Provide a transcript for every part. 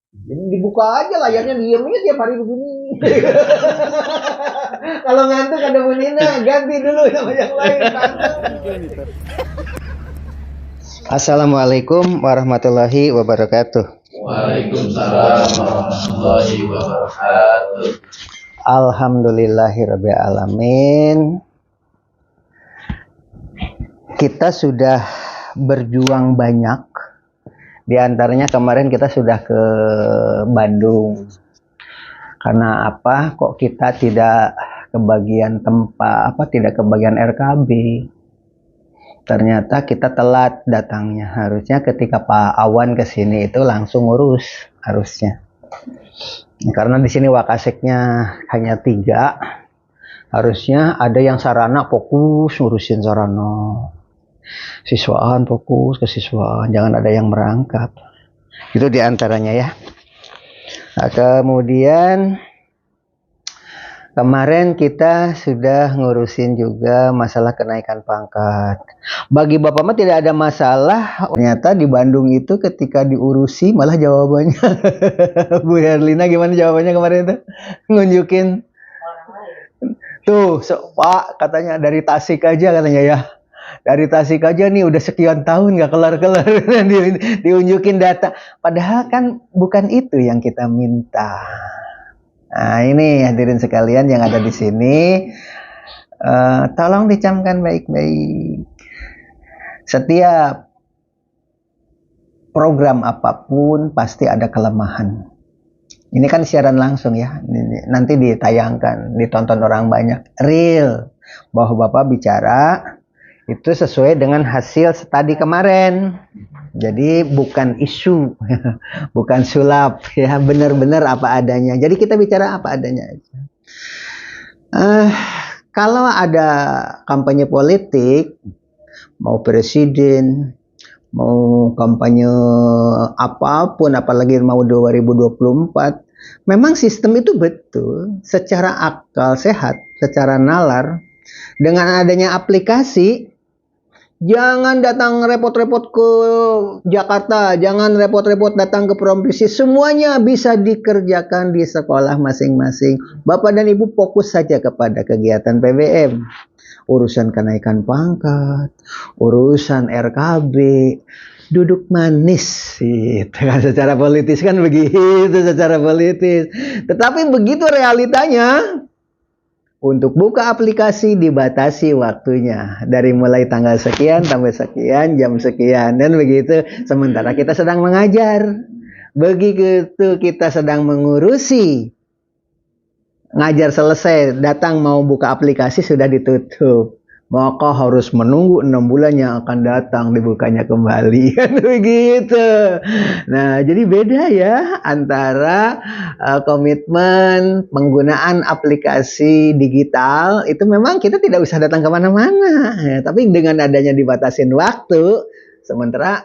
Jadi dibuka aja layarnya, diemnya tiap hari begini. Kalau ngantuk ada bunyinya, ganti dulu sama yang lain. Assalamualaikum warahmatullahi wabarakatuh. Waalaikumsalam warahmatullahi wabarakatuh. Alhamdulillahirabbil alamin. Kita sudah berjuang banyak. Di antaranya kemarin kita sudah ke Bandung. Karena apa? Kok kita tidak kebagian tempat, tidak kebagian RKB? Ternyata kita telat datangnya. Harusnya ketika Pak Awan kesini itu langsung ngurus harusnya. Karena di sini Wakaseknya hanya 3. Harusnya ada yang sarana fokus ngurusin sarana. Siswaan fokus ke siswaan, jangan ada yang merangkap. Itu diantaranya ya. Nah, kemudian kemarin kita sudah ngurusin juga masalah kenaikan pangkat. Bagi Bapak mah tidak ada masalah. Ternyata di Bandung itu ketika diurusi malah jawabannya Bu Herlina gimana jawabannya kemarin itu? Ngunjukin tuh, Pak katanya dari Tasik aja katanya ya. Dari Tasik aja nih udah sekian tahun nggak kelar-kelar diunjukin data. Padahal kan bukan itu yang kita minta. Nah ini hadirin sekalian yang ada di sini, tolong dicamkan baik-baik. Setiap program apapun pasti ada kelemahan. Ini kan siaran langsung ya, nanti ditayangkan, ditonton orang banyak. Real bahwa Bapak bicara itu sesuai dengan hasil studi kemarin. Jadi bukan isu, bukan sulap, ya benar-benar apa adanya. Jadi kita bicara apa adanya aja. Kalau ada kampanye politik, mau presiden, mau kampanye apapun, apalagi mau 2024, memang sistem itu betul, secara akal sehat, secara nalar, dengan adanya aplikasi. Jangan datang repot-repot ke Jakarta, jangan repot-repot datang ke provinsi. Semuanya bisa dikerjakan di sekolah masing-masing. Bapak dan Ibu fokus saja kepada kegiatan PBM. Urusan kenaikan pangkat, urusan RKB, duduk manis. Gitu kan, secara politis kan begitu, secara politis. Tetapi begitu realitanya, untuk buka aplikasi dibatasi waktunya. Dari mulai tanggal sekian sampai sekian, jam sekian. Dan begitu, sementara kita sedang mengajar. Begitu kita sedang mengurusi, ngajar selesai, datang mau buka aplikasi sudah ditutup. Maka harus menunggu 6 bulan yang akan datang dibukanya kembali. Kan begitu. Nah, jadi beda ya antara komitmen penggunaan aplikasi digital. Itu memang kita tidak usah datang kemana-mana. Ya, tapi dengan adanya dibatasin waktu, sementara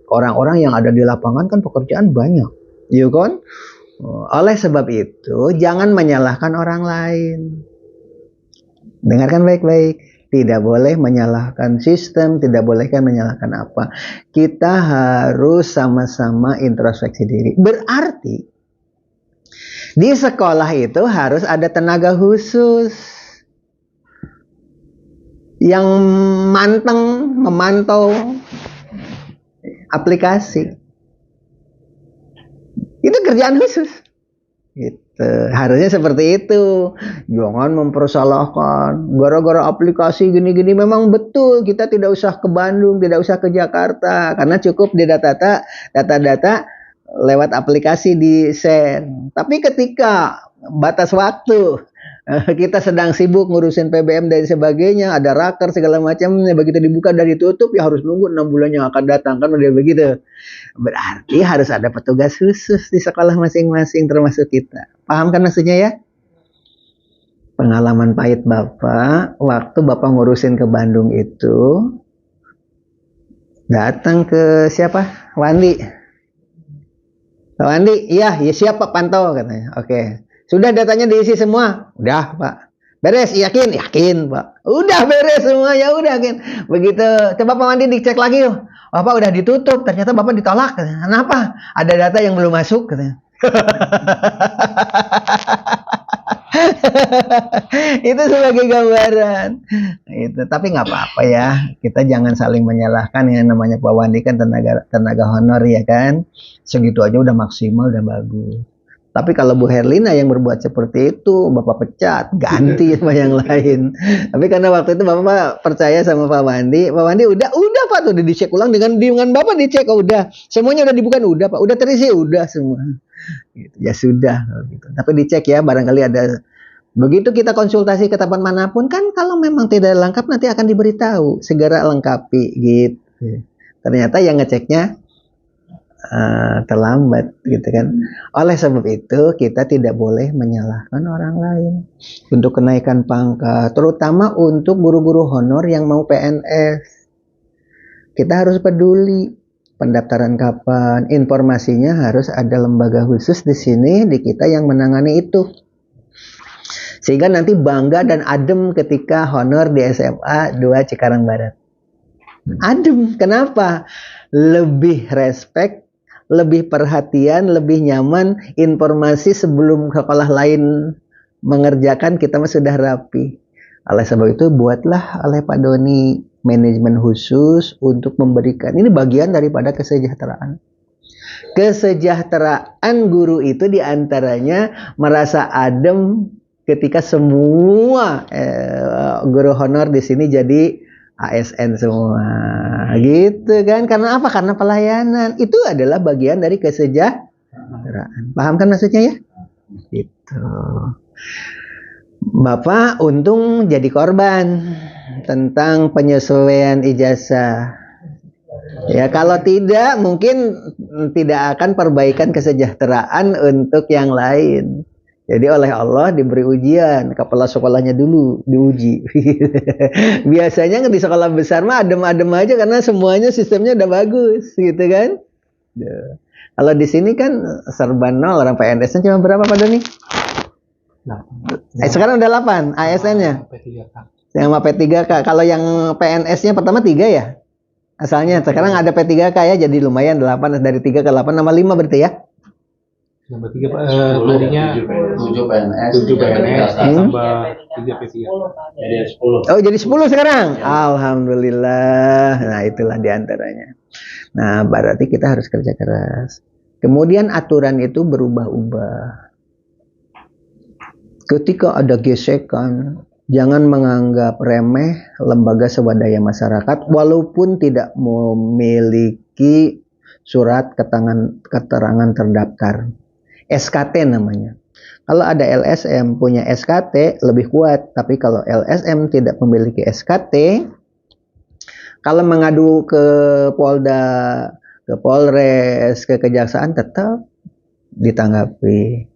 orang-orang yang ada di lapangan kan pekerjaan banyak. Ya kan? Oleh sebab itu, jangan menyalahkan orang lain. Dengarkan baik-baik. Tidak boleh menyalahkan sistem, tidak boleh kan menyalahkan apa. Kita harus sama-sama introspeksi diri. Berarti di sekolah itu harus ada tenaga khusus yang manteng memantau aplikasi. Itu kerjaan khusus. Gitu. Harusnya seperti itu. Jangan mempersalahkan gara-gara aplikasi gini-gini. Memang betul kita tidak usah ke Bandung, tidak usah ke Jakarta, karena cukup di data-data lewat aplikasi di share. Tapi ketika batas waktu, kita sedang sibuk ngurusin PBM dan sebagainya, ada raker segala macamnya, begitu dibuka dan ditutup ya harus nunggu 6 bulan yang akan datang, kan udah begitu. Berarti harus ada petugas khusus di sekolah masing-masing termasuk kita. Paham kan maksudnya ya? Pengalaman pahit Bapak, waktu Bapak ngurusin ke Bandung itu, datang ke siapa? Wandi. Wandi, iya, ya siap Pak, pantau katanya. Oke. Sudah datanya diisi semua? Udah Pak. Beres? Yakin? Yakin Pak. Udah beres semua, ya udah yakin. Begitu, coba Pak Wandi dicek lagi. Bapak udah ditutup, ternyata Bapak ditolak. Kenapa? Ada data yang belum masuk. Katanya. Itu sebagai gambaran. Itu, tapi nggak apa-apa ya. Kita jangan saling menyalahkan, yang namanya Pak Wandi kan tenaga honor ya kan. Segitu aja udah maksimal, udah bagus. Tapi kalau Bu Herlina yang berbuat seperti itu, Bapak pecat, ganti sama yang lain. Tapi karena waktu itu Bapak percaya sama Pak Wandi udah Pak, tuh dicek ulang dengan Bapak dicek, oh, udah semuanya udah dibuka, udah Pak, udah terisi, udah semua. Gitu. Ya sudah gitu. Tapi dicek ya, barangkali ada. Begitu kita konsultasi ke tempat manapun kan, kalau memang tidak lengkap nanti akan diberitahu, segera lengkapi gitu. Ternyata yang ngeceknya terlambat gitu kan. Oleh sebab itu kita tidak boleh menyalahkan orang lain untuk kenaikan pangkat, terutama untuk guru-guru honor yang mau PNS. Kita harus peduli pendaftaran kapan, informasinya harus ada lembaga khusus di sini di kita yang menangani itu. Sehingga nanti bangga dan adem ketika honor di SMA 2 Cikarang Barat. Adem, kenapa? Lebih respect, lebih perhatian, lebih nyaman, informasi sebelum sekolah lain mengerjakan kita sudah rapi. Oleh sebab itu buatlah oleh Pak Doni manajemen khusus untuk memberikan, ini bagian daripada kesejahteraan. Kesejahteraan guru itu diantaranya merasa adem ketika semua guru honor di sini jadi ASN semua, gitu kan? Karena apa? Karena pelayanan itu adalah bagian dari kesejahteraan. Paham kan maksudnya ya? Gitu. Bapak untung jadi korban tentang penyesuaian ijazah. Ya kalau tidak mungkin tidak akan perbaikan kesejahteraan untuk yang lain. Jadi oleh Allah diberi ujian, kepala sekolahnya dulu diuji. Biasanya di sekolah besar mah adem-adem aja karena semuanya sistemnya udah bagus, gitu kan? Kalau di sini kan serba nol, orang PNS-nya cuma berapa Pak Doni? Sekarang udah 8 ASN-nya. Yang P3K. Kalau yang PNS-nya pertama 3 ya? Asalnya sekarang ada P3K ya, jadi lumayan 8, dari 3 ke 8 nama 5 berarti ya? Nomor 3 Pak, tadinya 7 PNS, 7 PNS tambah 3 P3. Jadi 10. Oh, jadi 10 sekarang? Alhamdulillah. Nah, itulah diantaranya. Nah, berarti kita harus kerja keras. Kemudian aturan itu berubah-ubah. Ketika ada gesekan, jangan menganggap remeh lembaga swadaya masyarakat walaupun tidak memiliki surat keterangan terdaftar. SKT namanya. Kalau ada LSM punya SKT lebih kuat, tapi kalau LSM tidak memiliki SKT, kalau mengadu ke Polda, ke Polres, ke Kejaksaan tetap ditanggapi.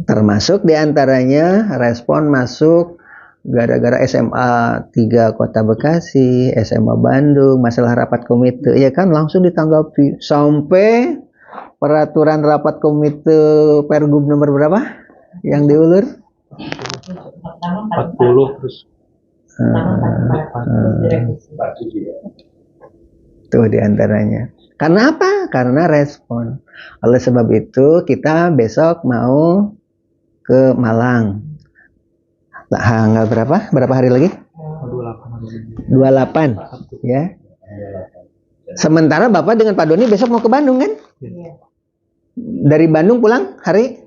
Termasuk diantaranya respon masuk gara-gara SMA 3 Kota Bekasi, SMA Bandung, masalah rapat komite, ya kan langsung ditanggapi. Sampai peraturan rapat komite Pergub nomor berapa yang diulur? 40 terus. Tuh diantaranya. Karena apa? Karena respon. Oleh sebab itu kita besok mau ke Malang. Tanggal berapa hari lagi? 28 ya. Sementara Bapak dengan Pak Doni besok mau ke Bandung kan? Iya. Dari Bandung pulang hari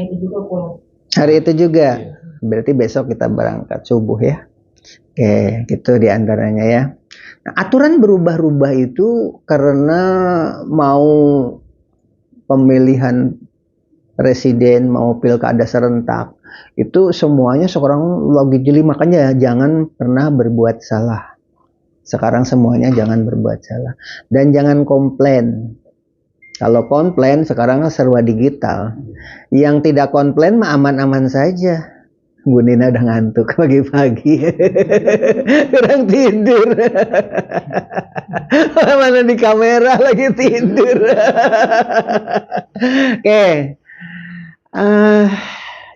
itu juga pulang. Hari itu juga. Berarti besok kita berangkat subuh ya. Oke, gitu diantaranya ya. Nah, aturan berubah-ubah itu karena mau pemilihan presiden, mau pilkada serentak. Itu semuanya sekarang lagi jeli, makanya jangan pernah berbuat salah. Sekarang semuanya jangan berbuat salah. Dan jangan komplain. Kalau komplain sekarang serba digital. Yang tidak komplain mah aman-aman saja. Bu Nina udah ngantuk pagi-pagi. Kurang tidur. Mana di kamera lagi tidur. Oke.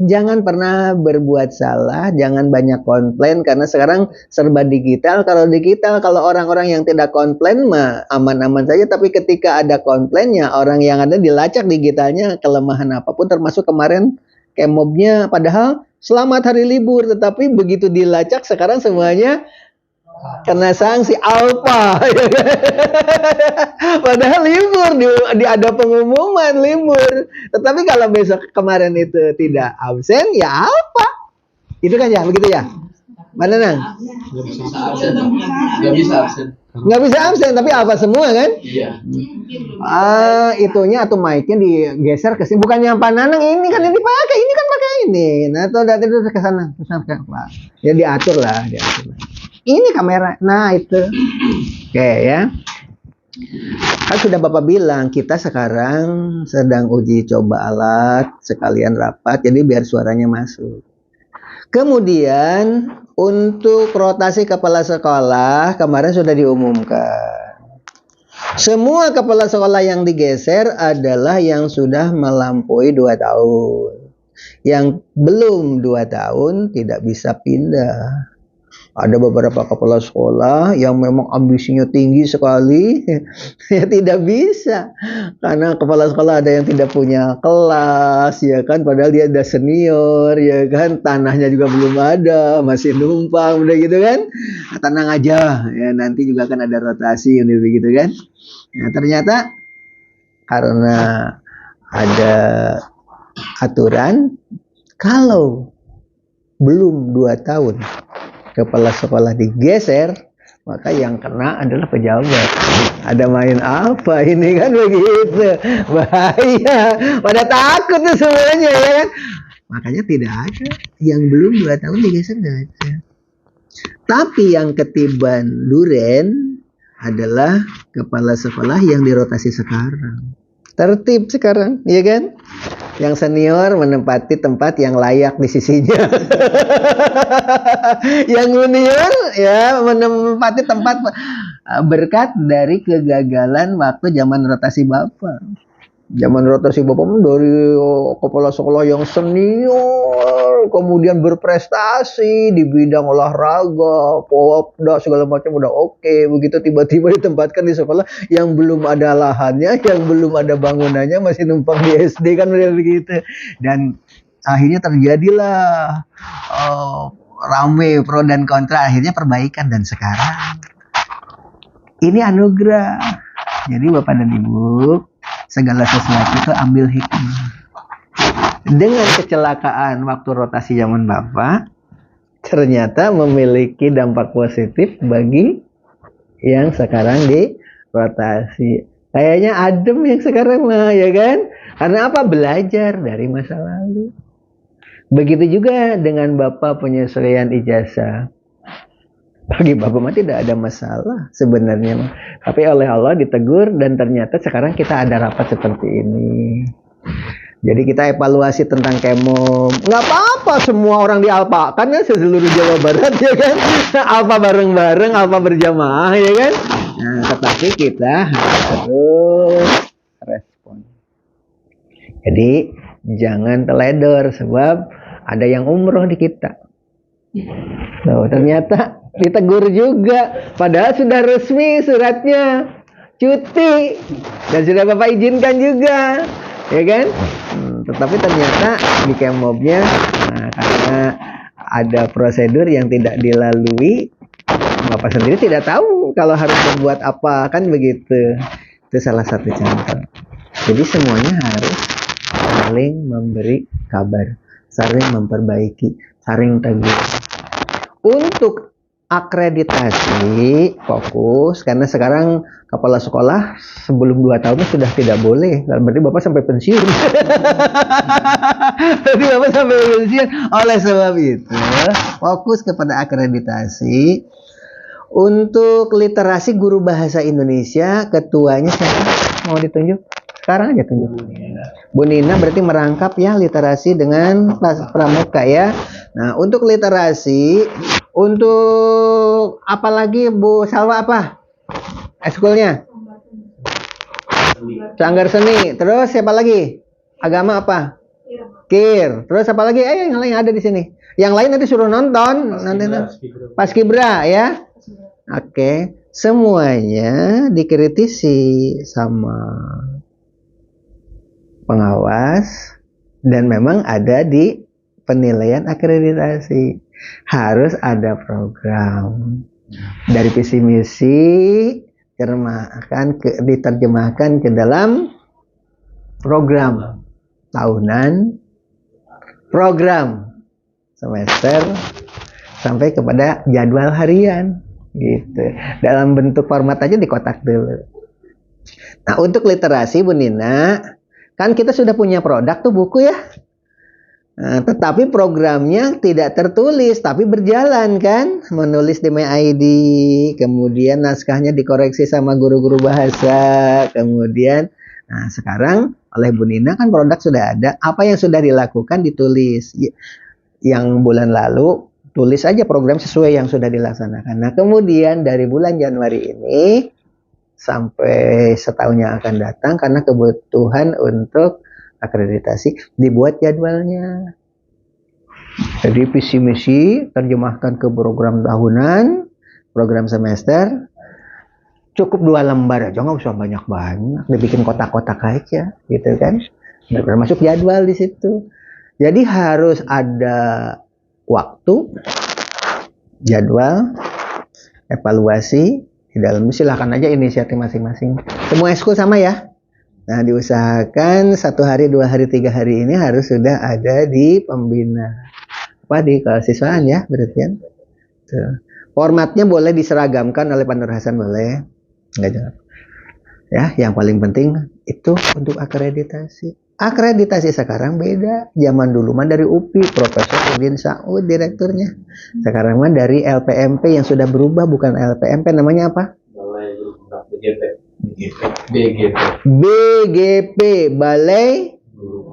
jangan pernah berbuat salah, jangan banyak komplain karena sekarang serba digital. Kalau digital, kalau orang-orang yang tidak komplain mah aman-aman saja. Tapi ketika ada komplainnya, orang yang ada dilacak digitalnya kelemahan apapun, termasuk kemarin kemobnya, padahal selamat hari libur, tetapi begitu dilacak sekarang semuanya kena sanksi alfa. Padahal libur, ada pengumuman libur. Tetapi kalau besok kemarin itu tidak absen, ya apa? Itu kan ya, begitu ya? Mana Nang? Nggak bisa absen. Nggak bisa absen, tapi apa semua kan? Iya. Itunya atau mic-nya digeser ke sini. Bukannya Pak Nanang ini kan yang dipakai, ini kan pakai ini. Nah, tuh dari itu ke sana, ya diatur lah. Ini kamera, nah itu. Oke ya. Kan sudah Bapak bilang, kita sekarang sedang uji coba alat, sekalian rapat, jadi biar suaranya masuk. Kemudian, untuk rotasi kepala sekolah, kemarin sudah diumumkan. Semua kepala sekolah yang digeser adalah yang sudah melampaui 2 tahun. Yang belum 2 tahun tidak bisa pindah. Ada beberapa kepala sekolah yang memang ambisinya tinggi sekali, ya tidak bisa. Karena kepala sekolah ada yang tidak punya kelas, ya kan, padahal dia ada senior, ya kan, tanahnya juga belum ada, masih numpang, udah gitu kan. Tenang aja, ya nanti juga akan ada rotasi, gitu kan. Nah, ternyata karena ada aturan, kalau belum 2 tahun kepala sekolah digeser, maka yang kena adalah pejabat. Ada main apa ini kan, begitu. Bahaya. Pada takut tuh semuanya, ya kan. Makanya tidak ada yang belum 2 tahun digeser, nggak ada. Tapi yang ketiban duren adalah kepala sekolah yang dirotasi sekarang. Tertib sekarang, ya kan? Yang senior menempati tempat yang layak di sisinya. Yang junior ya menempati tempat berkat dari kegagalan waktu zaman rotasi Bapak. Zaman rotasi Bapak dari kepala sekolah yang senior, kemudian berprestasi di bidang olahraga, popda segala macam udah oke. Begitu tiba-tiba ditempatkan di sekolah yang belum ada lahannya, yang belum ada bangunannya, masih numpang di SD kan, begitu. Dan akhirnya terjadilah rame pro dan kontra, akhirnya perbaikan. Dan sekarang ini anugerah. Jadi Bapak dan Ibu, segala sesuatu itu ambil hikmah. Dengan kecelakaan waktu rotasi zaman Bapak, ternyata memiliki dampak positif bagi yang sekarang di rotasi. Kayaknya adem yang sekarang mah, ya kan? Karena apa? Belajar dari masa lalu. Begitu juga dengan Bapak penyesuaian ijazah. Bagi Bapak mah tidak ada masalah sebenarnya. Tapi oleh Allah ditegur, dan ternyata sekarang kita ada rapat seperti ini. Jadi kita evaluasi tentang kemo. Nggak apa-apa semua orang dialpakan ya, seluruh Jawa Barat, ya kan. Alpa bareng-bareng, alpa berjamaah, ya kan. Nah, tetapi kita harus respon. Jadi jangan teledor, sebab ada yang umroh di kita. Tuh, ternyata ditegur juga, padahal sudah resmi suratnya cuti dan sudah Bapak izinkan juga, ya kan? Tetapi ternyata di kemobnya, karena ada prosedur yang tidak dilalui, Bapak sendiri tidak tahu kalau harus membuat apa, kan begitu. Itu salah satu contoh. Jadi semuanya harus saling memberi kabar, saling memperbaiki, saling tegur. Untuk akreditasi fokus, karena sekarang kepala sekolah sebelum 2 tahun sudah tidak boleh. Berarti Bapak sampai pensiun. Berarti Bapak sampai pensiun. Oleh sebab itu, fokus kepada akreditasi. Untuk literasi guru bahasa Indonesia, ketuanya siapa? Mau ditunjuk? Sekarang aja tunjuk. Bu Nina berarti merangkap ya literasi dengan pramuka ya. Nah, untuk literasi, untuk apa lagi Bu Salwa, apa? Ekskulnya? Sanggar seni. Terus siapa lagi? Agama apa? KIR. Terus apa lagi? Yang lain ada di sini. Yang lain nanti suruh nonton. Nanti Paskibra ya. Oke. Semuanya dikritisi sama pengawas dan memang ada di penilaian akreditasi. Harus ada program dari visi misi diterjemahkan ke dalam program tahunan, program semester, sampai kepada jadwal harian gitu. Dalam bentuk format aja dikotak dulu. Nah, untuk literasi Bu Nina, kan kita sudah punya produk tuh buku ya. Nah, tetapi programnya tidak tertulis, tapi berjalan kan, menulis di MyID, kemudian naskahnya dikoreksi sama guru-guru bahasa, kemudian, nah sekarang oleh Bu Nina kan produk sudah ada, apa yang sudah dilakukan ditulis. Yang bulan lalu tulis aja program sesuai yang sudah dilaksanakan. Nah kemudian dari bulan Januari ini sampai setahun yang akan datang, karena kebutuhan untuk akreditasi, dibuat jadwalnya. Jadi visi misi terjemahkan ke program tahunan, program semester, cukup 2 lembar aja, nggak usah banyak-banyak, dibikin kotak-kotak aja, gitu kan. Termasuk jadwal di situ. Jadi harus ada waktu, jadwal, evaluasi. Di dalam silahkan aja inisiatif masing-masing. Semua ekskul sama ya. Nah diusahakan 1 hari, 2 hari, 3 hari ini harus sudah ada di pembina, di kesiswaan ya berarti kan. Tuh. Formatnya boleh diseragamkan oleh Pak Nur Hasan, boleh. Enggak jawab. Ya, yang paling penting itu untuk akreditasi. Akreditasi sekarang beda. Zaman dulu mah dari UPI, Profesor Udin Saud direkturnya. Sekarang mah dari LPMP yang sudah berubah, bukan LPMP, namanya apa? BGP, Balai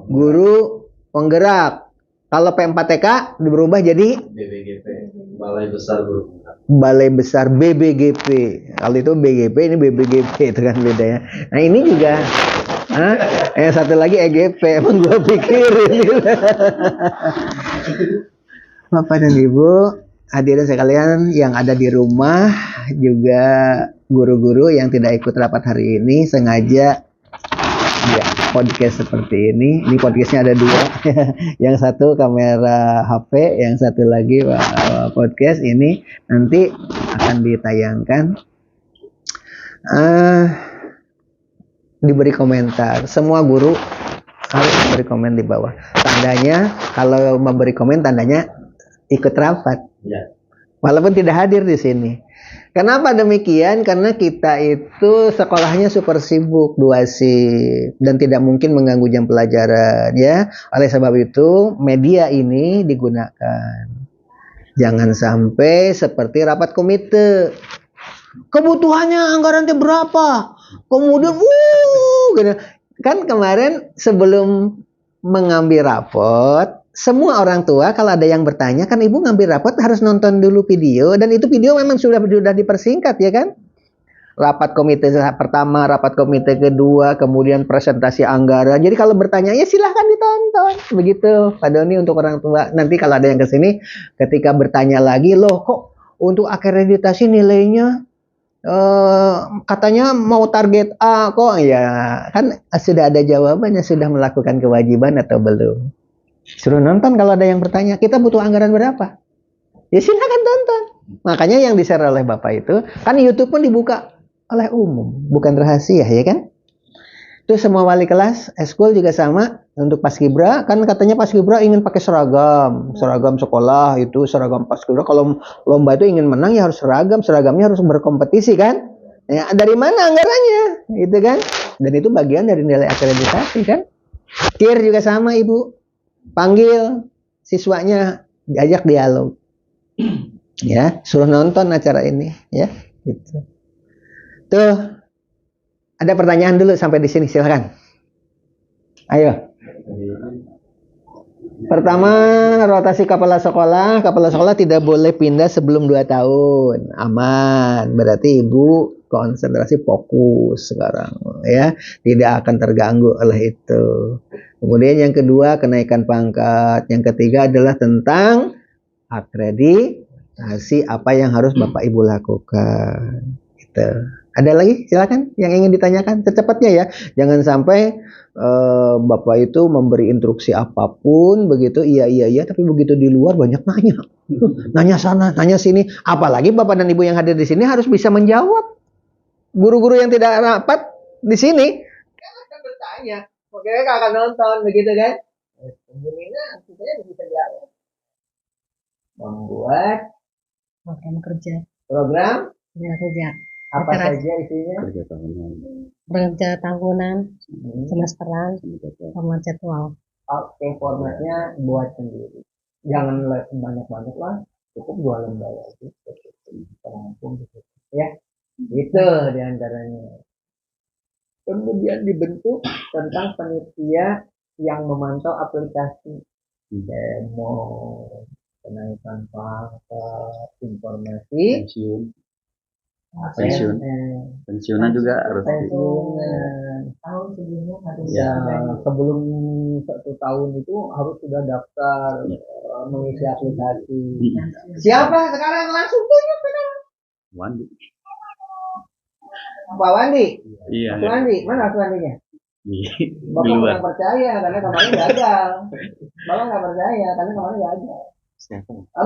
Guru Penggerak. Kalau P4TK berubah jadi BBGP, Balai Besar Guru Penggerak. Balai Besar BBGP. Kalau itu BGP, ini BBGP, itu kan bedanya. Nah ini juga satu lagi EGP, emang gua pikirin gitu. Bapak dan Ibu, hadirin sekalian yang ada di rumah, juga guru-guru yang tidak ikut rapat hari ini, sengaja ya, podcast seperti ini. Di podcastnya ada 2, yang satu kamera HP, yang satu lagi podcast ini nanti akan ditayangkan. Diberi komentar, semua guru harus memberi komen di bawah. Tandanya kalau memberi komen tandanya ikut rapat, Ya. walaupun tidak hadir di sini. Kenapa demikian? Karena kita itu sekolahnya super sibuk, 2 shift, dan tidak mungkin mengganggu jam pelajaran ya. Oleh sebab itu media ini digunakan. Jangan sampai seperti rapat komite. Kebutuhannya anggarannya berapa? Kemudian gitu. Kan kemarin sebelum mengambil rapot, semua orang tua kalau ada yang bertanya, kan ibu ngambil rapot harus nonton dulu video, dan itu video memang sudah dipersingkat ya kan. Rapat komite pertama, rapat komite kedua, kemudian presentasi anggaran. Jadi kalau bertanya ya silahkan ditonton. Begitu Pak Doni untuk orang tua. Nanti kalau ada yang kesini, ketika bertanya lagi, loh kok untuk akreditasi nilainya katanya mau target A kok, ya kan sudah ada jawabannya, sudah melakukan kewajiban atau belum. Suruh nonton kalau ada yang bertanya, kita butuh anggaran berapa? Ya silakan tonton. Makanya yang di-share oleh Bapak itu, kan YouTube pun dibuka oleh umum, bukan rahasia ya kan? Itu semua wali kelas, eskul juga sama. Untuk Paskibra, kan katanya Paskibra ingin pakai seragam sekolah, itu seragam Paskibra. Kalau lomba itu ingin menang ya harus seragam, seragamnya harus berkompetisi kan? Ya, dari mana anggarannya? Gitu kan? Dan itu bagian dari nilai akreditasi kan? KIR juga sama Ibu. Panggil siswanya, diajak dialog. Ya, suruh nonton acara ini ya, gitu. Tuh. Ada pertanyaan dulu sampai di sini, silakan. Ayo. Pertama, rotasi kepala sekolah. Kepala sekolah tidak boleh pindah sebelum 2 tahun. Aman. Berarti Ibu konsentrasi fokus sekarang ya, tidak akan terganggu oleh itu. Kemudian yang kedua kenaikan pangkat, yang ketiga adalah tentang akreditasi apa yang harus Bapak Ibu lakukan. Gitu. Ada lagi? Silakan yang ingin ditanyakan secepatnya ya. Jangan sampai Bapak itu memberi instruksi apapun begitu, iya, tapi begitu di luar banyak nanya. Nanya sana, nanya sini. Apalagi Bapak dan Ibu yang hadir di sini harus bisa menjawab. Guru-guru yang tidak rapat di sini kan akan bertanya. Makanya akan nonton begitu kan. Kemudian kita bisa jawab. Membuat program kerja program apa saja isinya? kerja tahunan, semesteran, sama jadwal. Oke, formatnya buat sendiri. Jangan banyak-banyak lah. Cukup 2 lembar aja. Ya, itu diantaranya. Kemudian dibentuk tentang panitia yang memantau aplikasi demo, kenaikan pangkat, informasi, pensiunan juga harus pensiunan. Tahun sebelumnya harus Ya, sebelum 1 tahun itu harus sudah daftar mengisi aplikasi. Siapa sekarang langsung tunjuk sekarang? Wandi. Pak Wandi. Iya. Pak Wandi, mana Pak Wandinya? Di Bapak luar. kurang percaya karena kemarin gagal. Bapak nggak percaya karena kemarin gagal.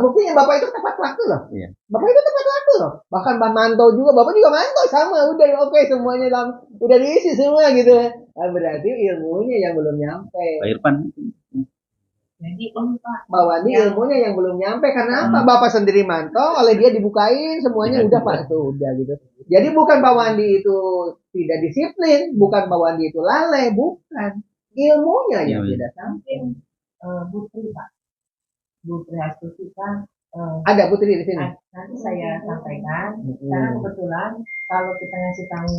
Buktinya Bapak itu tepat waktu loh. Iya. Bapak itu tepat waktu loh. Bahkan Pak mantau juga, Bapak juga mantau sama. Udah oke semuanya udah diisi semua gitu. Nah, berarti ilmunya yang belum nyampe. Pak Irfan. Jadi Pak Wandi ilmunya yang belum nyampe karena apa? Bapak sendiri mantau, oleh dia dibukain semuanya udah Pak tuh udah gitu. Jadi bukan Pak Wandi itu tidak disiplin, bukan Pak Wandi itu lalai, bukan. Ilmunya yang tidak sampai. Putri Pak, Putri Astuti kan Ada Putri di sini. nanti saya sampaikan. Karena kebetulan kalau kita ngasih tahu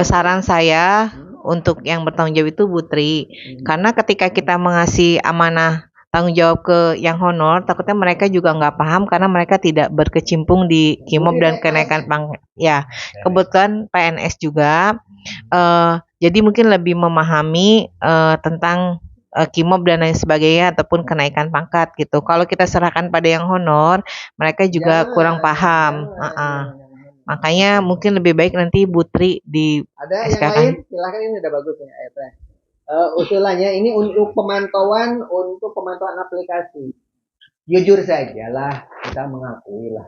saran saya untuk yang bertanggung jawab itu Putri, karena ketika kita mengasih amanah tanggung jawab ke yang honor, takutnya mereka juga nggak paham karena mereka tidak berkecimpung di KIMOB dan kenaikan pangkat. Ya, kebetulan PNS juga, jadi mungkin lebih memahami tentang KIMOB dan lain sebagainya ataupun kenaikan pangkat gitu. Kalau kita serahkan pada yang honor, mereka juga kurang paham. Makanya mungkin lebih baik nanti Putri di Ada SK yang lain? Silakan, ini udah bagus ya. Usulannya ini untuk pemantauan aplikasi. Jujur saja lah, kita mengakui lah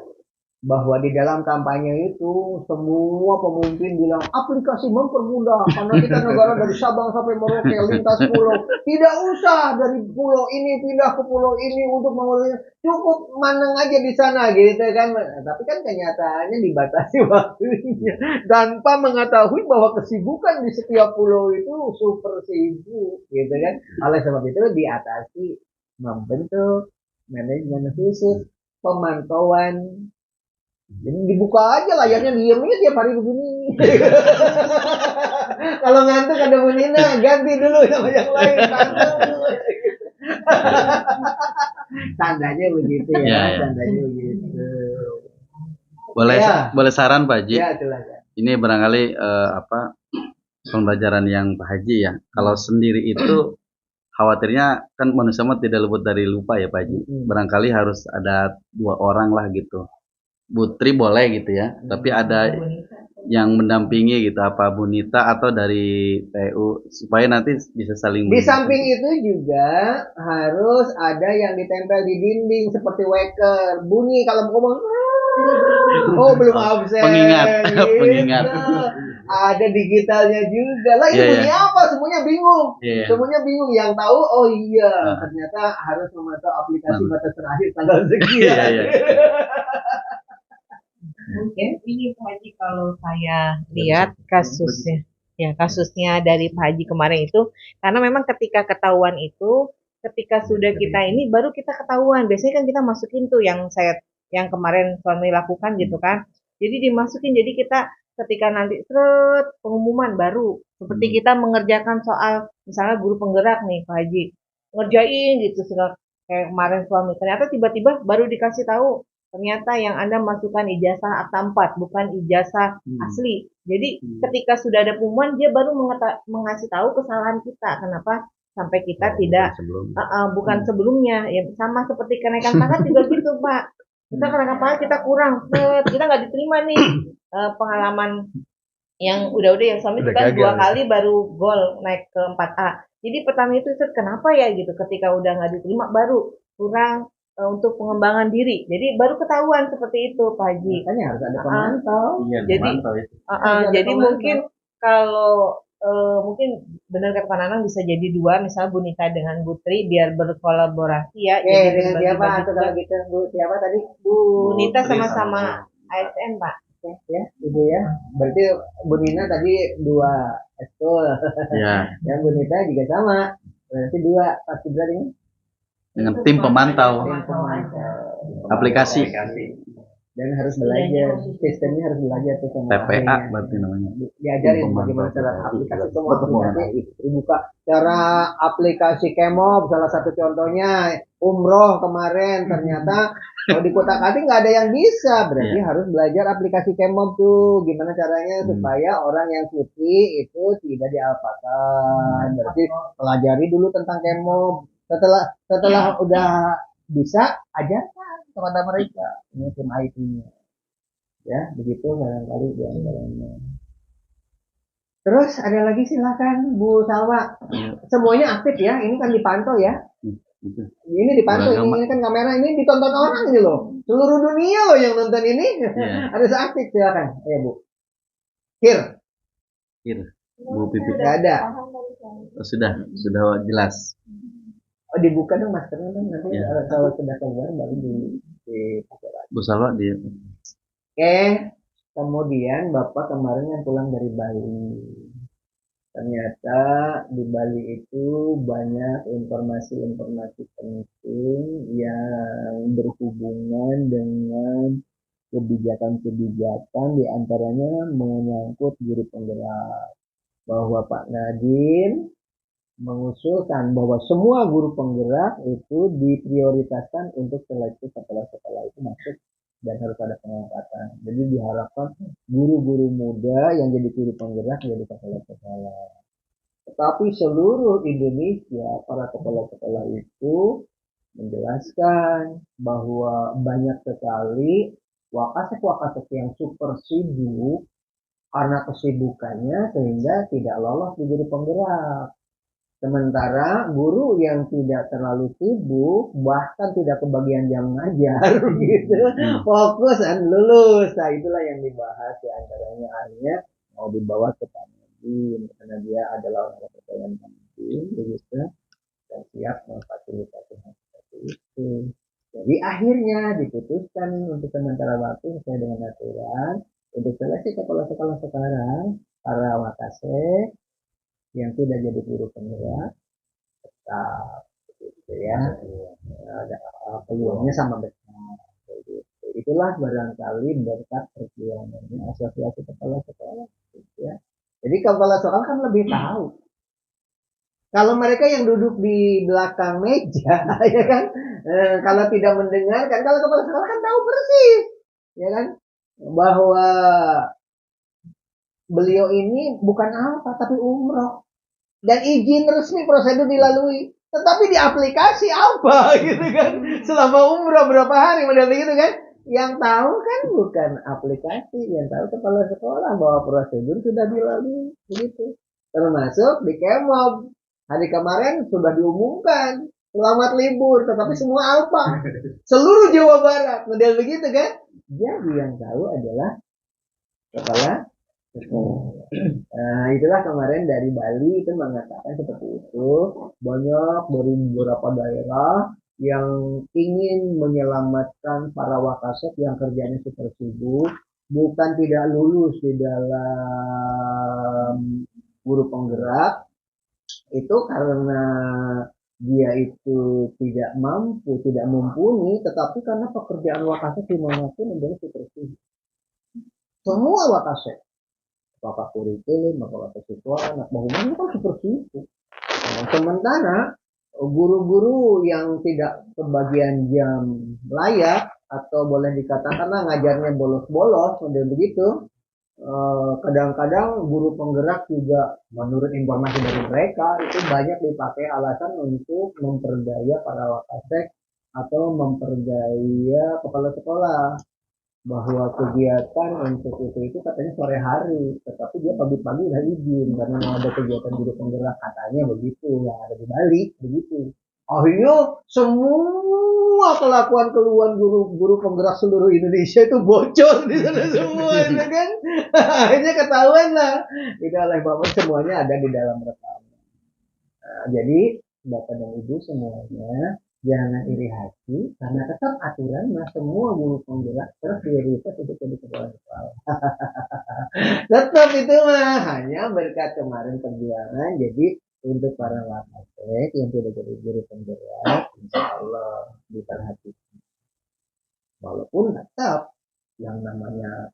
bahwa di dalam kampanye itu semua pemimpin bilang aplikasi mempermudah karena kita negara dari Sabang sampai Merauke lintas pulau, tidak usah dari pulau ini pindah ke pulau ini untuk mengurus, cukup maneng aja di sana gitu kan. Tapi kan kenyataannya dibatasi waktunya tanpa mengetahui bahwa kesibukan di setiap pulau itu super sibuk gitu kan. Oleh sebab itu diatasi membentuk manajemen khusus pemantauan. Jadi dibuka aja layarnya, diemnya tiap hari begini. Kalau ngantuk ada Bu Nina, ganti dulu sama yang lain. Tandanya begitu ya, Ya. tandanya begitu. Boleh saran Pak Haji? Ya, silakan. Ini barangkali pembelajaran yang Pak Haji ya. Kalau sendiri itu khawatirnya kan manusia mah tidak luput dari lupa ya Pak Haji. Barangkali harus ada 2 orang lah gitu. Putri boleh gitu ya, tapi ada yang mendampingi gitu, apa Bunita atau dari PU supaya nanti bisa saling. Di samping itu juga harus ada yang ditempel di dinding seperti waker, bunyi kalau ngomong. Oh belum absen. Pengingat, gitu. pengingat. Ada digitalnya juga. Lah ini bunyi apa? Semuanya bingung. Semuanya bingung. Yang tahu oh iya ternyata harus memantau aplikasi batas terakhir tanggal sekian. Mungkin ini Pak Haji kalau saya lihat kasusnya dari Pak Haji kemarin itu, karena memang ketika ketahuan itu, ketika sudah kita ini baru kita ketahuan. Biasanya kan kita masukin tuh yang kemarin suami lakukan gitu kan. Jadi dimasukin, jadi kita ketika nanti pengumuman baru, seperti kita mengerjakan soal misalnya guru penggerak nih Pak Haji, ngerjain gitu kayak kemarin suami, ternyata tiba-tiba baru dikasih tahu ternyata yang Anda masukkan ijazah A4 bukan ijazah asli. Jadi ketika sudah ada pengumuman dia baru mengasih tahu kesalahan kita. Kenapa sampai kita tidak bukan sebelumnya. Ya sama seperti kenaikan pangkat juga gitu, Pak. Kita kenaikan pangkat kita kurang, kita nggak diterima nih. Pengalaman yang udah yang suami itu kan 2 kali baru gol naik ke 4A. Jadi pertama itu kenapa ya gitu, ketika udah nggak diterima baru kurang untuk pengembangan diri. Jadi baru ketahuan seperti itu, Pak Haji. Makanya harus ada pemantau. Jadi jadi mungkin kalau mungkin benar kata Pak Nanang bisa jadi 2, misalnya Bu Nita dengan Bu Tri biar berkolaborasi ya. Dengan siapa atau kalau gitu Bu siapa tadi? Bu Nita sama-sama ASN, Pak. Ya, Ibu ya. Berarti Bu Nina tadi 2 eskul. Ya. Yang Bu Nita juga sama. Berarti 2 pasti berarti Dengan tim pemantau. Aplikasi. Dan harus belajar, sistemnya harus belajar tuh sama TPA berarti namanya. diajarin bagaimana cara aplikasi semua aplikasi dibuka cara aplikasi Kemob salah satu contohnya umroh kemarin ternyata kalau di Kota-Kating nggak ada yang bisa berarti harus belajar aplikasi Kemob tuh gimana caranya supaya orang yang cuti itu tidak dialpakan berarti pelajari dulu tentang Kemob setelah udah bisa ajarkan kepada mereka ini tim IT-nya ya begitu barangkali di antaranya. Terus ada lagi silakan Bu Salwa. Semuanya aktif ya ini kan dipantau ya ini dipantau ini kan kamera ini ditonton orang ini loh seluruh dunia loh yang nonton ini ada seaktif silakan ya Bu Kir Bu Pipi nggak ada sudah jelas. Oh dibuka dong maskernya dong nanti kalau sudah keluar baru dipakai lagi. Bu Salwa dia. Oke, kemudian Bapak kemarin yang pulang dari Bali. Ternyata di Bali itu banyak informasi-informasi penting yang berhubungan dengan kebijakan-kebijakan diantaranya menyangkut guru penggerak. Bahwa Pak Nadiem mengusulkan bahwa semua guru penggerak itu diprioritaskan untuk seleksi kepala sekolah itu masuk dan harus ada pengangkatan. Jadi diharapkan guru-guru muda yang jadi guru penggerak jadi kepala sekolah. Tetapi seluruh Indonesia para kepala sekolah itu menjelaskan bahwa banyak sekali wakasek-wakasek yang super sibuk karena kesibukannya sehingga tidak lolos di guru penggerak. Sementara guru yang tidak terlalu sibuk bahkan tidak kebagian jam ngajar gitu fokus dan lulus. Nah itulah yang dibahas di antaranya akhirnya mau dibawa ke Pak Nadiem karena dia adalah orang kepercayaan Pak Nadiem begitu dan siap memfasilitasi hal seperti itu. Jadi akhirnya diputuskan untuk sementara waktu sesuai dengan aturan untuk seleksi kepala sekolah sekarang para wakasek yang tidak jadi guru penggerak tetap gitu ya ada peluangnya sama besar gitu. Itulah barangkali berkat perjuangannya asosiasi kepala sekolah gitu ya. Jadi kepala sekolah kan lebih tahu kalau mereka yang duduk di belakang meja ya kan kalau tidak mendengarkan kalau kepala sekolah kan tahu persis ya kan bahwa beliau ini bukan apa tapi umroh dan izin resmi prosedur dilalui tetapi di aplikasi apa gitu kan selama umroh berapa hari model gitu kan yang tahu kan bukan aplikasi yang tahu kepala sekolah bahwa prosedur sudah dilalui begitu termasuk di Kemob hari kemarin sudah diumumkan selamat libur tetapi semua apa seluruh Jawa Barat model begitu kan jadi yang tahu adalah kepala. Nah itulah kemarin dari Bali itu mengatakan seperti itu banyak dari beberapa daerah yang ingin menyelamatkan para wakasek yang kerjanya super sibuk bukan tidak lulus di dalam guru penggerak itu karena dia itu tidak mampu tidak mumpuni tetapi karena pekerjaan wakasek dimanapun adalah super sibuk semua wakasek apakah kurikulum, apakah kesiswaan, bahkan itu kan super sibuk. Nah, sementara guru-guru yang tidak kebagian jam layak atau boleh dikatakanlah ngajarnya bolos-bolos model begitu. Kadang-kadang guru penggerak juga menurut informasi dari mereka itu banyak dipakai alasan untuk memperdaya para wakasek atau memperdaya kepala sekolah bahwa kegiatan untuk itu katanya sore hari, tetapi dia pagi-pagi udah izin karena mau ada kegiatan guru penggerak katanya begitu yang ada di Bali begitu. Akhirnya semua kelakuan guru penggerak seluruh Indonesia itu bocor di sana semua, ya kan? Akhirnya ketahuan lah. Itu oleh Bapak semuanya ada di dalam rekaman. Jadi Bapak dan Ibu semuanya jangan iri hati karena tetap aturan mah semua guru penggerak terus prioritas untuk jadi kepala sekolah. Tetap itu mah hanya berkat kemarin perjuangan jadi untuk para wakasek yang tidak jadi guru penggerak insya Allah diperhatikan. Walaupun tetap yang namanya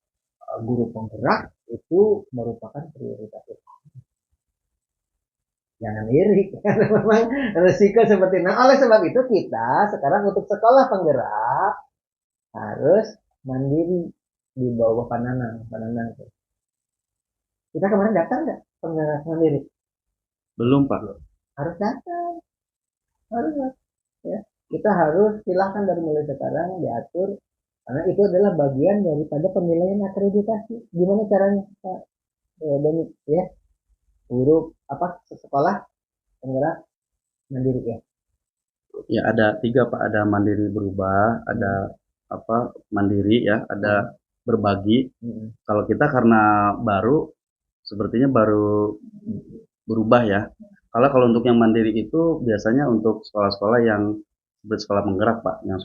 guru penggerak itu merupakan prioritas. Jangan iri karena memang resiko seperti itu. Nah, oleh sebab itu kita sekarang untuk sekolah penggerak harus mandiri di bawah Pananang. Kita kemarin daftar nggak penggerak mandiri? Belum Pak. Harus daftar, harus ya. Kita harus silahkan dari mulai sekarang diatur karena itu adalah bagian daripada penilaian akreditasi. Gimana caranya Pak Dani ya? Guru sekolah penggerak mandiri ya? Ya ada 3 Pak, ada mandiri berubah, ada mandiri ya, ada berbagi. Kalau kita karena baru sepertinya baru berubah ya. Kalau untuk yang mandiri itu biasanya untuk sekolah-sekolah yang seperti sekolah penggerak Pak, yang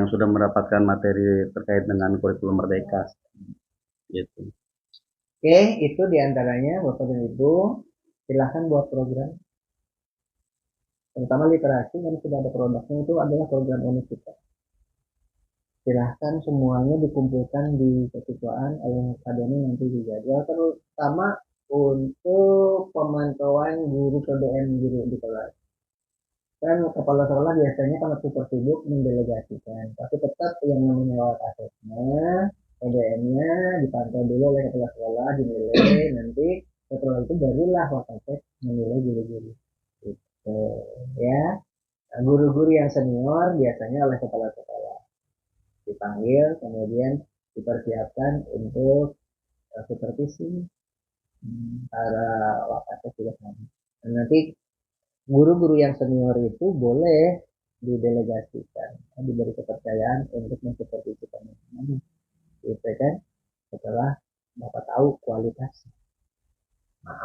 sudah mendapatkan materi terkait dengan kurikulum merdeka gitu. Oke, itu diantaranya Bapak dan Ibu silahkan buat program terutama literasi yang sudah ada produknya itu adalah program unik kita. Silahkan semuanya dikumpulkan di keketuaan oleh akademi nanti juga. Terutama untuk pemantauan guru PBM guru di kelas. Kan kepala sekolah biasanya karena super sibuk mendelegasikan, tapi tetap yang namanya wakasnya PBM-nya dipantau dulu oleh kepala sekolah, dinilai, nanti setelah itu barulah wakasek menilai guru-guru. Gitu, ya. Nah, guru-guru yang senior biasanya oleh kepala sekolah dipanggil, kemudian dipersiapkan untuk supervisi para wakasek juga sama. Dan nanti guru-guru yang senior itu boleh didelegasikan, diberi kepercayaan untuk mensupervisi teman-teman. Gitu kan, setelah Bapak tahu kualitas.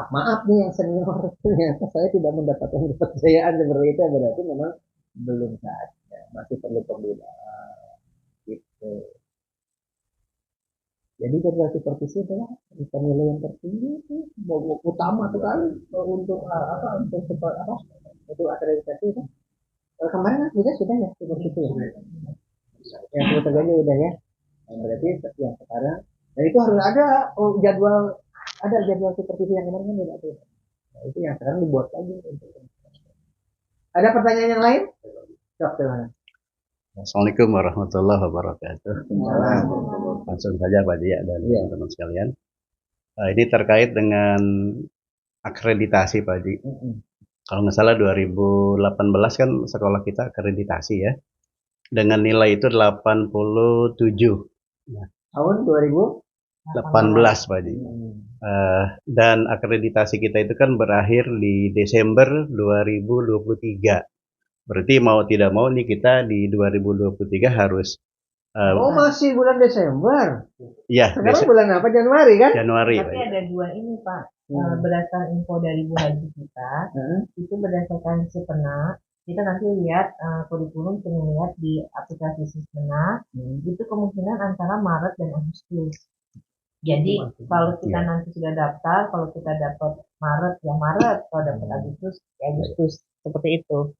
Maaf nih yang senior, ternyata saya tidak mendapatkan kepercayaan seperti itu, berarti memang belum saatnya, masih perlu pembinaan. Gitu. Jadi jadwal supervisi adalah penilaian tertinggi itu utama sekali untuk untuk akreditasi itu. Kemarin juga sudah ya supervisi ya. Yang sudah terjadi udah ya. Berarti yang sekarang dan itu harus ada jadwal supervisi yang kemarin kan tidak ada. Nah, itu yang sekarang dibuat lagi. Ada pertanyaan yang lain? Silahkan. Assalamualaikum warahmatullahi wabarakatuh. Langsung saja Pak Dia dan teman-teman sekalian. Ini terkait dengan akreditasi Pak Di. Kalau nggak salah 2018 kan sekolah kita akreditasi ya. Dengan nilai itu 87. Nah, tahun 2018 Pak Di. Dan akreditasi kita itu kan berakhir di Desember 2023. Berarti mau tidak mau nih kita di 2023 harus masih bulan Desember. Iya, sekarang bulan apa? Januari kan? Januari. Tapi ada 2 ini Pak. Berdasarkan info dari Bu Haji kita, itu berdasarkan Sipena, kita nanti lihat kurikulum penilaian di aplikasi Sipena, itu kemungkinan antara Maret dan Agustus. Jadi kalau kita nanti sudah daftar, kalau kita dapat Maret ya Maret, kalau dapat Agustus ya Agustus, seperti itu.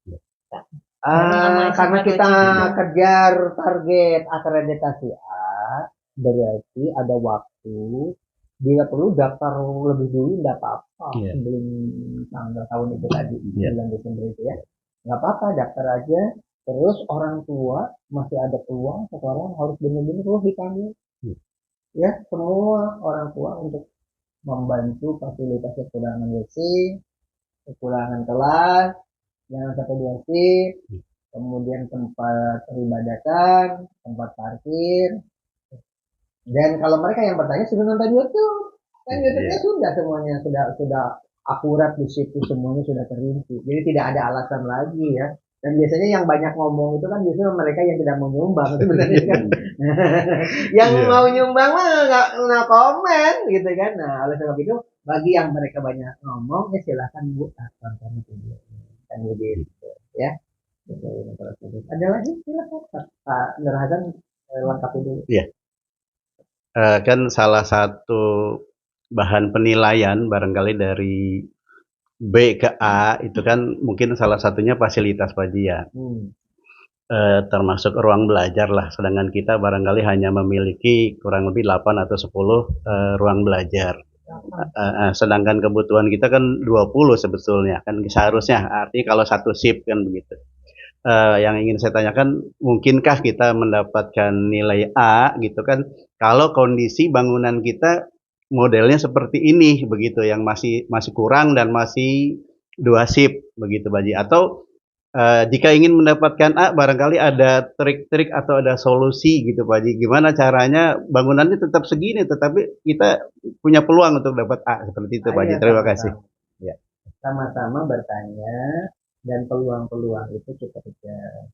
Karena kita kejar target akreditasi A, berarti ada waktu. Bila perlu daftar lebih dulu nggak apa-apa sebelum tanggal tahun itu tadi bulan Desember itu ya, nggak apa-apa daftar aja. Terus orang tua masih ada peluang sekarang harus benar-benar harus dipanggil ya semua orang tua untuk membantu fasilitas kekurangan WC, kekurangan kelas, jangan sampai 2 shift, kemudian tempat peribadatan, tempat parkir. Dan kalau mereka yang bertanya sudah nonton YouTube, kan YouTube-nya sudah semuanya sudah akurat di situ, semuanya sudah terinci. Jadi tidak ada alasan lagi ya. Dan biasanya yang banyak ngomong itu kan biasanya mereka yang tidak mau nyumbang sebenarnya kan. Yang mau nyumbang mah nggak komen gitu kan. Nah, oleh sebab itu bagi yang mereka banyak ngomong ya silahkan Bu tonton video kan begitu ya. Ada lagi silakan Pak Nur Hasan lengkapi dulu. Iya. Kan salah satu bahan penilaian barangkali dari B ke A itu kan mungkin salah satunya fasilitas Pak Ji ya. Termasuk ruang belajar lah, sedangkan kita barangkali hanya memiliki kurang lebih 8 atau 10 ruang belajar. Sedangkan kebutuhan kita kan 20 sebetulnya, kan seharusnya, artinya kalau satu shift kan begitu. Yang ingin saya tanyakan, mungkinkah kita mendapatkan nilai A gitu kan, kalau kondisi bangunan kita modelnya seperti ini begitu, yang masih kurang dan masih 2 shift begitu Pak Ji, atau jika ingin mendapatkan A, barangkali ada trik-trik atau ada solusi gitu Pak Ji. Gimana caranya bangunannya tetap segini, tetapi kita punya peluang untuk dapat A seperti itu Pak Ji. Terima kasih. Ya. Sama-sama bertanya dan peluang-peluang itu kita kejar.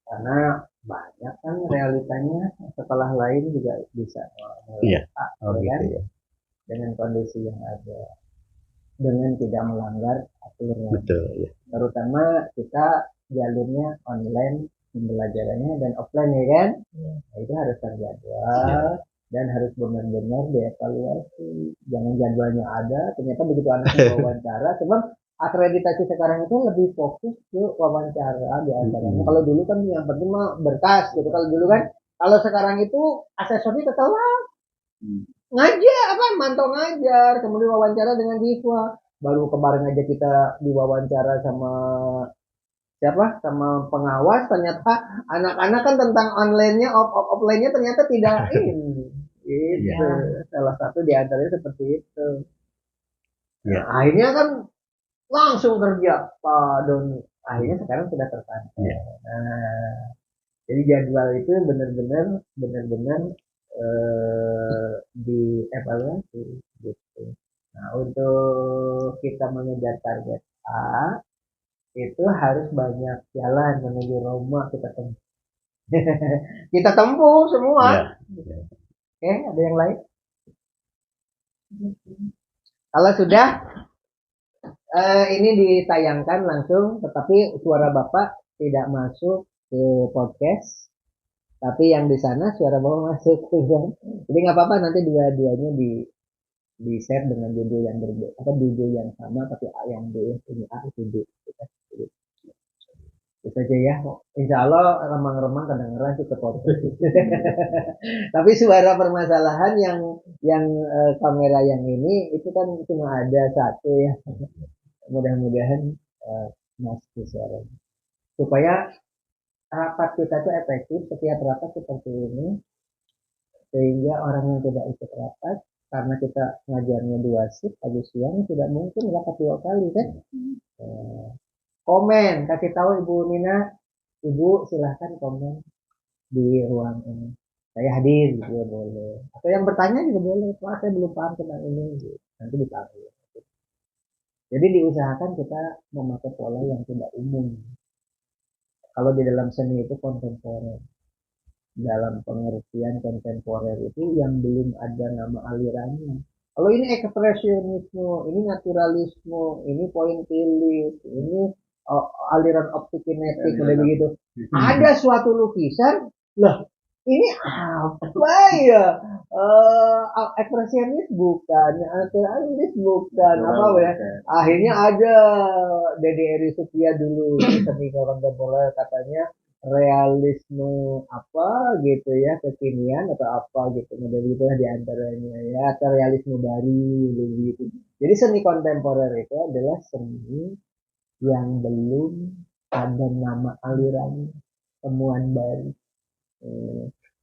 Karena banyak kan realitanya sekolah lain juga bisa Iya. A, Oh, kan? gitu ya. Dengan kondisi yang ada, dengan tidak melanggar aturan. Betul. Ya. Terutama kita jalurnya online pembelajarannya dan offline ya kan, nah, itu harus terjadwal dan harus benar-benar dievaluasi. Jangan jadwalnya ada, ternyata begitu anaknya wawancara, sebab akreditasi sekarang itu lebih fokus ke wawancara di antaranya. Kalau dulu kan yang penting mah berkas gitu. Kalau dulu kan, kalau sekarang itu asesornya ketelah ngajar mantau ngajar, kemudian wawancara dengan siswa. Baru kemarin aja kita diwawancara sama siapa, sama pengawas, ternyata anak-anak kan tentang online-nya offline-nya ternyata tidak ini itu salah satu di antaranya seperti itu. Nah, akhirnya kan langsung kerja Pak Doni, akhirnya sekarang sudah terpantau. Nah, jadi jadwal itu benar-benar dievaluasi gitu. Nah, untuk kita mengejar target A itu harus banyak jalan menuju Roma kita tempuh. Kita tempuh semua. Oke, ada yang lain? Kalau sudah ini ditayangkan langsung, tetapi suara Bapak tidak masuk ke podcast. Tapi yang di sana suara Bapak masuk. Jadi nggak apa-apa, nanti dua-duanya di share dengan judul yang berbeda, judul yang sama tapi A yang B, ini A itu B. Itu saja ya. Insya Allah remang-remang kedengeran sih ke podcast. Tapi suara permasalahan yang kamera yang ini itu kan cuma ada satu ya. Mudah-mudahan masuk suaranya. Supaya rapat kita itu efektif, setiap rapat seperti ini, sehingga orang yang tidak ikut rapat, karena kita ngajarnya 2 shift pagi siang, tidak mungkin rapat 2 kali kan. Komen, kasih tahu Ibu Nina, Ibu silahkan komen di ruang ini, saya hadir juga boleh, atau yang bertanya juga boleh, Pak saya belum paham tentang ini, nanti dipanggil. Jadi diusahakan kita memakai pola yang tidak umum. Kalau di dalam seni itu kontemporer, dalam pengertian kontemporer itu yang belum ada nama alirannya. Kalau ini ekspresionisme, ini naturalisme, ini pointillis, ini aliran optik kinetik, udah begitu. Ada suatu lukisan, lah ini apa ya? Ekspresionis bukan, naturalis bukan, apa ya? Akhirnya ada Dede Eri Sutia dulu seni kontemporer katanya realisme apa gitu ya, kekinian atau apa gitu, model gitu di antaranya ya, atau realisme baru gitu. Jadi seni kontemporer itu adalah seni yang belum ada nama aliran temuan baru.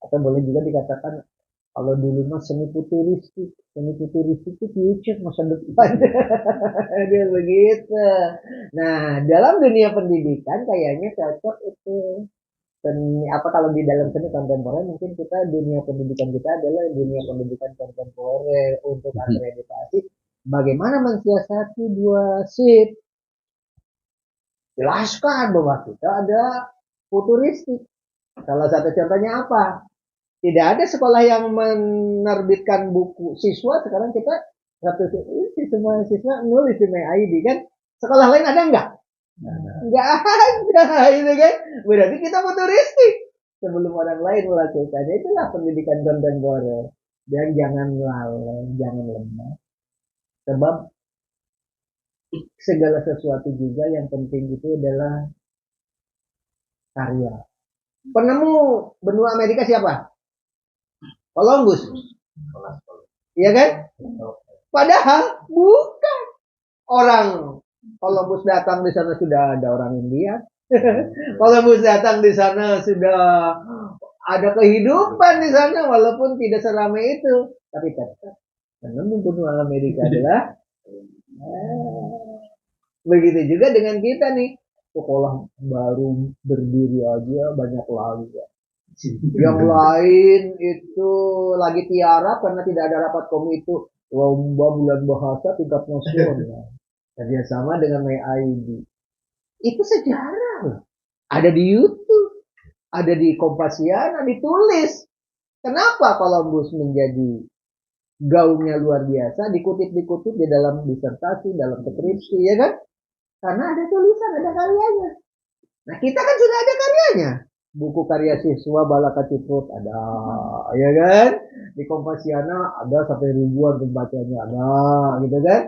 Atau boleh juga dikatakan kalau dulu mah seni futuristik itu future masa depan. Dia begitu. Nah, dalam dunia pendidikan kayaknya cocok itu seni apa kalau di dalam seni kontemporer mungkin kita dunia pendidikan kita adalah dunia pendidikan kontemporer untuk akreditasi bagaimana mensiasati dua shift. Jelaskan bahwa kita ada futuristik. Salah satu contohnya apa? Tidak ada sekolah yang menerbitkan buku siswa. Sekarang kita semua siswa nulis di MyID kan. Sekolah lain ada nggak? Nggak ada, itu kan. Berarti kita futuristik sebelum orang lain melakukannya. Itulah pendidikan kontemporer. Dan jangan lalai, jangan lemah. Sebab segala sesuatu juga yang penting itu adalah karya. Penemu benua Amerika siapa? Columbus. Iya kan? Padahal bukan. Orang Columbus datang di sana sudah ada orang India. Columbus datang di sana sudah ada kehidupan di sana walaupun tidak seramai itu. Tapi tetap penemu benua Amerika adalah begitu juga dengan kita nih. Sekolah baru berdiri aja banyak lagi ya. Yang lain itu lagi tiarap karena tidak ada rapat komite lomba bulan bahasa tingkat nasional kerjasama dengan MyID. Itu sejarah ada di YouTube, ada di Kompasiana ditulis. Kenapa Columbus menjadi gaungnya luar biasa, dikutip di dalam disertasi, dalam skripsi, ya kan? Karena ada tulisan, ada karyanya. Nah, kita kan sudah ada karyanya. Buku karya siswa Balaka Ciprut ada, ya kan? Di Kompasiana ada sampai ribuan pembacanya ada, gitu kan?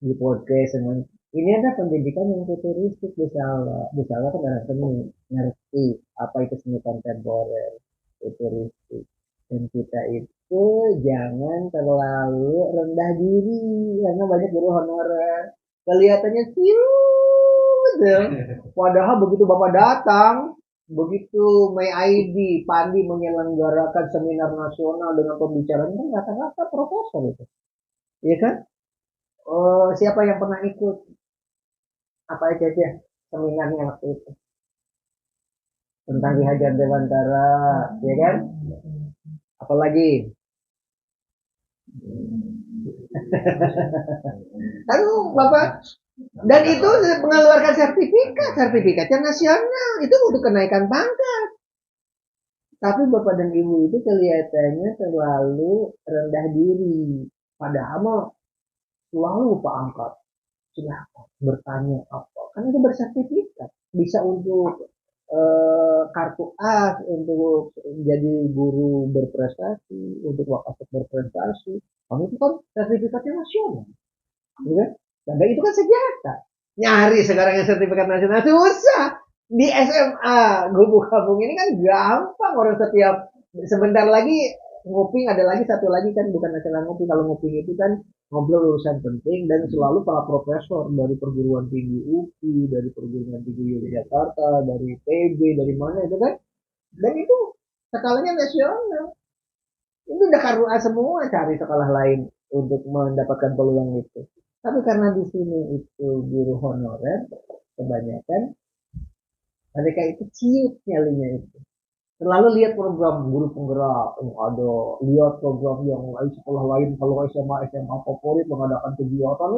Di podcast semuanya. Ini ada pendidikan yang futuristik misalnya kan orang seni ngerti apa itu seni kontemporer, futuristik. Dan kita itu jangan terlalu rendah diri karena banyak guru honorer kelihatannya cute ya. Padahal begitu Bapak datang, begitu MyID Pandi menyelenggarakan seminar nasional dengan pembicaraan kan rata-rata profesor itu, iya kan? Siapa yang pernah ikut apa aja seminarnya waktu itu tentang Ki Hajar Dewantara, ya kan? Apalagi lalu Bapak dan itu mengeluarkan sertifikatnya nasional itu untuk kenaikan pangkat. Tapi Bapak dan Ibu itu kelihatannya terlalu rendah diri. Padahal mau selalu Pak angkat. Silakan bertanya apa. Kan itu bersertifikat. Bisa untuk kartu A untuk jadi guru berprestasi, untuk wakafat berprestasi. Kalau itu kan sertifikatnya nasional, ya? Dan itu kan senjata. Nyari sekarang yang sertifikat nasional susah. Di SMA gubuk-gabung ini kan gampang orang setiap sebentar lagi nguping ada lagi satu lagi kan bukan nasional nguping. Kalau nguping itu kan ngobrol urusan penting dan selalu para profesor dari perguruan tinggi UPI, dari perguruan tinggi Yogyakarta, dari PB, dari mana itu kan. Dan itu skalanya nasional. Itu udah karua semua cari sekolah lain untuk mendapatkan peluang itu. Tapi karena di sini itu guru honorer kebanyakan mereka itu ciut nyalinya itu. Selalu lihat program guru penggerak, ada lihat program yang sekolah lain kalau SMA favorit mengadakan kegiatan,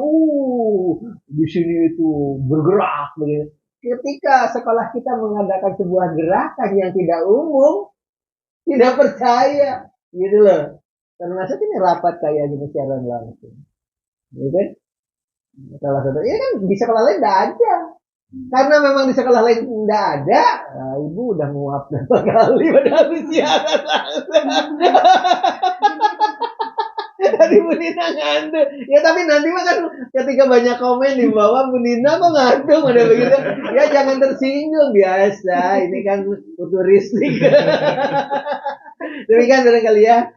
di sini itu bergerak begitu. Ketika sekolah kita mengadakan sebuah gerakan yang tidak umum, tidak percaya, gitu loh. Termasuk ini rapat kayak gini secara langsung, gitu kan? Salah satu, ya kan di sekolah lain tidak ada. Karena memang di sekolah lain tidak ada, nah, Ibu udah nguap berapa kali pada siaran langsung. Tadi Bu Nina ngantuk. Ya tapi nanti mah kan ketika banyak komen di bawah Bu Nina kok ngantuk ada begitu. Ya jangan tersinggung biasa. Ini kan futuristik. Demikian barangkali ya.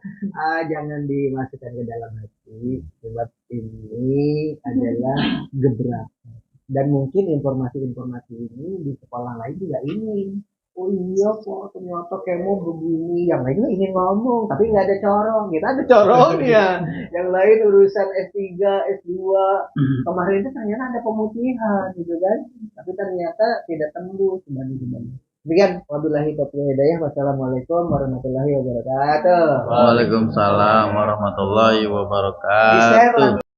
Jangan dimasukkan ke dalam hati. Sebab ini adalah gebrakan. Dan mungkin informasi-informasi ini di sekolah lain juga ingin. Oh iya kok ternyata kemo begini. Yang lain juga ingin ngomong, tapi nggak ada corong. Kita ada corongnya. Yang lain urusan S3, S2. Kemarin itu ternyata ada pemutihan gitu kan. Tapi ternyata tidak tembus. Demikian, wabillahi taufiq wal hidayah. Wassalamualaikum warahmatullahi wabarakatuh. Waalaikumsalam warahmatullahi Di share wabarakatuh.